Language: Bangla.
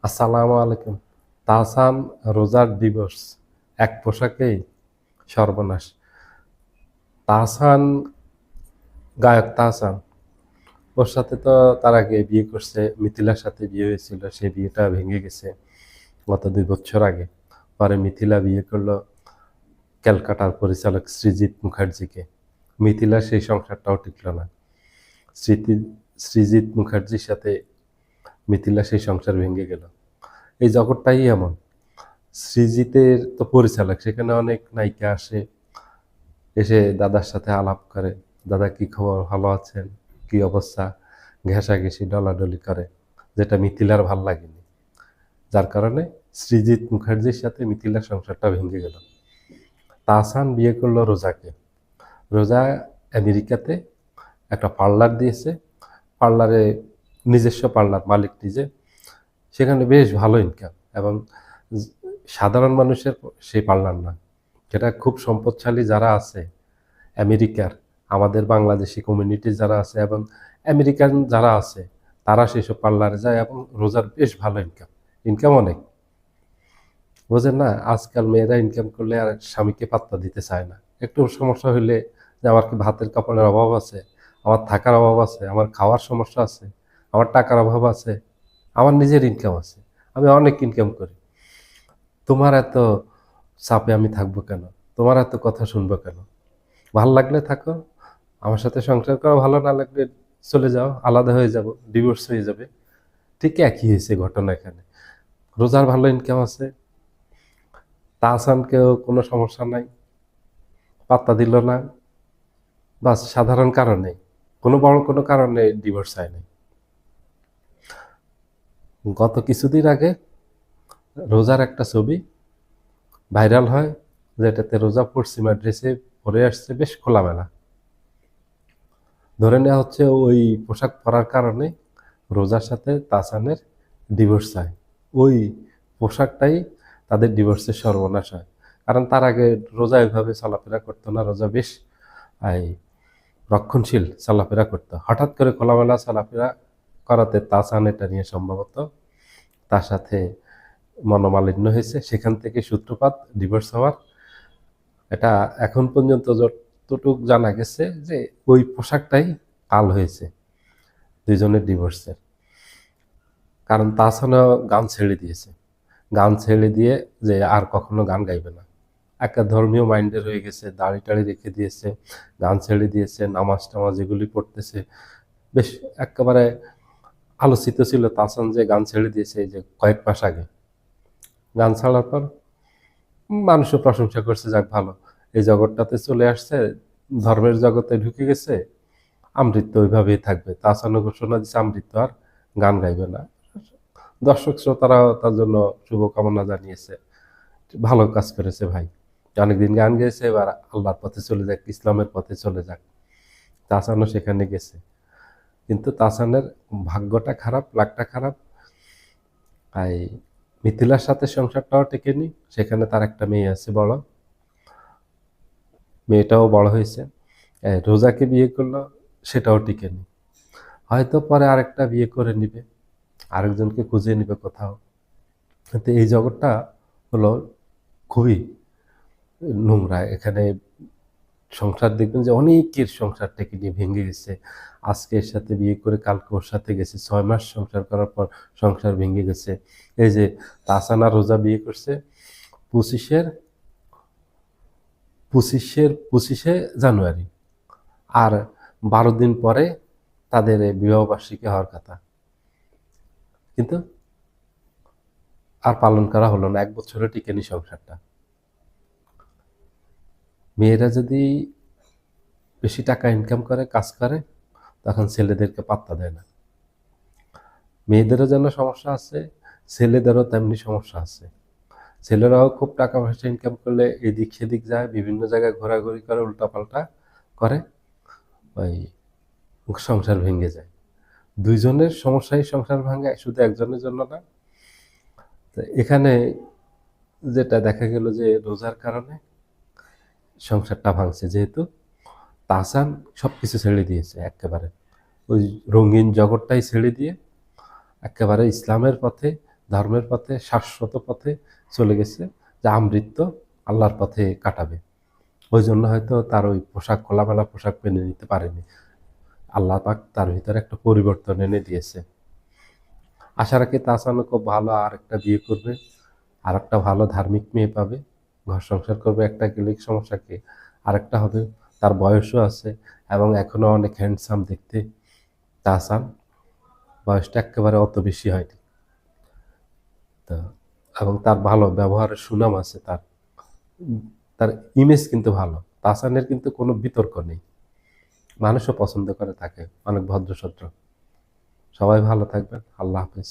আসসালামু আলাইকুম। তাহসান রোজার দিবস এক পোশাকেই সর্বনাশ। তাহসান গায়ক তাহসান, ওর সাথে তো তার আগে বিয়ে করছে, মিথিলার সাথে বিয়ে হয়েছিল, সেই বিয়েটা ভেঙে গেছে গত 2 বছর আগে। পরে মিথিলা বিয়ে করলো ক্যালকাটার পরিচালক সৃজিত মুখার্জিকে। মিথিলার সেই সংসারটাও টিকল না। স্মৃতি সৃজিত মুখার্জির সাথে মিথিলা সেই সংসার ভেঙে গেল। এই জগৎটাই এমন। সৃজিতের তো পরিচালক, সেখানে অনেক নায়িকা আসে, এসে দাদার সাথে আলাপ করে, দাদা কি খবর, ভালো আছেন, কি অবস্থা, ঘেঁষাঘেঁষি ডলাডলি করে, যেটা মিথিলার ভাল লাগেনি। যার কারণে সৃজিত মুখার্জির সাথে মিথিলার সংসারটা ভেঙে গেল। তাহসান বিয়ে করলো রোজাকে। রোজা আমেরিকাতে একটা পার্লার দিয়েছে, পার্লারে নিজস্ব পার্লার, মালিক নিজে, সেখানে বেশ ভালো ইনকাম। এবং সাধারণ মানুষের সেই পার্লার না, যেটা খুব সম্পদশালী যারা আছে আমেরিকার, আমাদের বাংলাদেশি কমিউনিটি যারা আছে এবং আমেরিকান যারা আছে, তারা সেসব পার্লারে যায় এবং রোজার বেশ ভালো ইনকাম, ইনকাম অনেক। বোঝেন না, আজকাল মেয়েরা ইনকাম করলে আর স্বামীকে পাত্তা দিতে চায় না। একটু সমস্যা হইলে, যে আমার কি ভাতের কাপড়ের অভাব আছে, আমার থাকার অভাব আছে, আমার খাওয়ার সমস্যা আছে, আমার টাকার অভাব আছে, আমার নিজের ইনকাম আছে, আমি অনেক ইনকাম করি, তোমার এত চাপে আমি থাকবো কেন, তোমার এত কথা শুনবো কেন, ভাল লাগলে থাকো, আমার সাথে সংসার করো, ভালো না লাগলে চলে যাও, আলাদা হয়ে যাব, ডিভোর্স হয়ে যাবে। ঠিক একই হয়েছে ঘটনা এখানে। রোজার ভালো ইনকাম আছে, তাহসানকেও কোনো সমস্যা নাই, পাত্তা দিল না, বাস সাধারণ কারণে, কোনো বড় কোনো কারণে ডিভোর্স হয় নাই। গত কিছুদিন আগে রোজার একটা ছবি ভাইরাল হয়, যেটাতে রোজা পশ্চিমা ড্রেসে পরে আসছে, বেশ খোলামেলা। ধরে নেওয়া হচ্ছে ওই পোশাক পরার কারণে রোজার সাথে তাহসানের ডিভোর্স হয়। ওই পোশাকটাই তাদের ডিভোর্সের সর্বনাশ হয়। কারণ তার আগে রোজা এভাবে চলাফেরা করতো না, রোজা বেশ এই রক্ষণশীল চলাফেরা করতো। হঠাৎ করে খোলামেলা চলাফেরা করাতে তাহসান এটা নিয়ে সম্ভবত তার সাথে মনোমালিন্য হয়েছে, সেখান থেকে সূত্রপাত ডিভোর্স হওয়ার। এটা এখন পর্যন্ত যতটুক জানা গেছে যে ওই পোশাকটাই কাল হয়েছে দুইজনের ডিভোর্সের। কারণ তাহসানও গান ছেড়ে দিয়েছে, গান ছেড়ে দিয়ে যে আর কখনো গান গাইবে না, একটা ধর্মীয় মাইন্ডের হয়ে গেছে, দাড়ি টাড়ি রেখে দিয়েছে, গান ছেড়ে দিয়েছে, নামাজ টামাজ এগুলি পড়তেছে। বেশ একেবারে আলোচিত ছিল তাহসান যে গান ছেড়ে দিয়েছে এই যে কয়েক মাস আগে। গান ছাড়ার পর মানুষও প্রশংসা করছে, যাক ভালো, এই জগৎটাতে চলে আসছে, ধর্মের জগতে ঢুকে গেছে, আমৃত্যু ওইভাবেই থাকবে। তাহসানও ঘোষণা দিচ্ছে আমৃত্যু আর গান গাইবে না। দর্শক শ্রোতারাও তার জন্য শুভকামনা জানিয়েছে, ভালো কাজ করেছে ভাই, অনেকদিন গান গেয়েছে, এবার আল্লাহর পথে চলে যাক, ইসলামের পথে চলে যাক। তাহসানও সেখানে গেছে, কিন্তু তাহসানের ভাগ্যটা খারাপ, লাকটা খারাপ। তাই মিথিলার সাথে সংসারটাও টেকেনি, সেখানে তার একটা মেয়ে আছে বড়, মেয়েটাও বড় হয়েছে। রোজাকে বিয়ে করলো, সেটাও টিকেনি। হয়তো পরে আরেকটা বিয়ে করে নিবে, আরেকজনকে খুঁজে নিবে কোথাও। কিন্তু এই জগৎটা হলো খুবই নোংরা। এখানে সংসার দেখবেন যে অনেকের সংসার থেকে নিয়ে ভেঙে গেছে। আজকে এর সাথে বিয়ে করে কালকে ওর সাথে গেছে, 6 মাস সংসার করার পর সংসার ভেঙে গেছে। এই যে তাহসান আর রোজা বিয়ে করছে 25শে জানুয়ারি, আর 12 দিন পরে তাদের বিবাহবার্ষিকী হওয়ার কথা, কিন্তু আর পালন করা হলো না। 1 বছরে টিকেনি সংসারটা। মেয়েরা যদি বেশি টাকা ইনকাম করে, কাজ করে, তখন ছেলেদেরকে পাত্তা দেয় না। মেয়েদেরও যেন সমস্যা আছে, ছেলেদেরও তেমনি সমস্যা আছে। ছেলেরাও খুব টাকা পয়সা ইনকাম করলে এদিক সেদিক যায়, বিভিন্ন জায়গায় ঘোরাঘুরি করে, উল্টাপাল্টা করে, ওই সংসার ভেঙে যায়। দুইজনের সমস্যায় সংসার ভাঙে, শুধু একজনের জন্য না। তো এখানে যেটা দেখা গেল যে রোজার কারণে সংসারটা ভাঙছে, যেহেতু তাহসান সবকিছু ছেড়ে দিয়েছে একেবারে, ওই রঙিন জগৎটাই ছেড়ে দিয়ে একেবারে ইসলামের পথে ধর্মের পথে, শাশ্বত পথে চলে গেছে, যে আমৃত্য আল্লাহর পথে কাটাবে। ওই জন্য হয়তো তার ওই পোশাক, খোলামেলা পোশাক মেনে নিতে পারেনি। আল্লাহ পাক তার ভিতরে একটা পরিবর্তন এনে দিয়েছে। আশা রাখি তাহসানও খুব ভালো আর একটা বিয়ে করবে, আর একটা ভালো ধার্মিক মেয়ে পাবে, ঘর সংসার করবে। একটা গেলে সমস্যা কি, আরেকটা হবে। তার বয়সও আছে এবং এখনো অনেক হ্যান্ডসাম দেখতে তাহসান, বয়সটা একেবারে অত বেশি হয়নি। তো এবং তার ভালো ব্যবহারের সুনাম আছে, তার তার ইমেজ কিন্তু ভালো। তাহসানের কিন্তু কোনো বিতর্ক নেই, মানুষও পছন্দ করে তাকে, অনেক ভদ্রসদ্র। সবাই ভালো থাকবেন, আল্লাহ হাফেজ।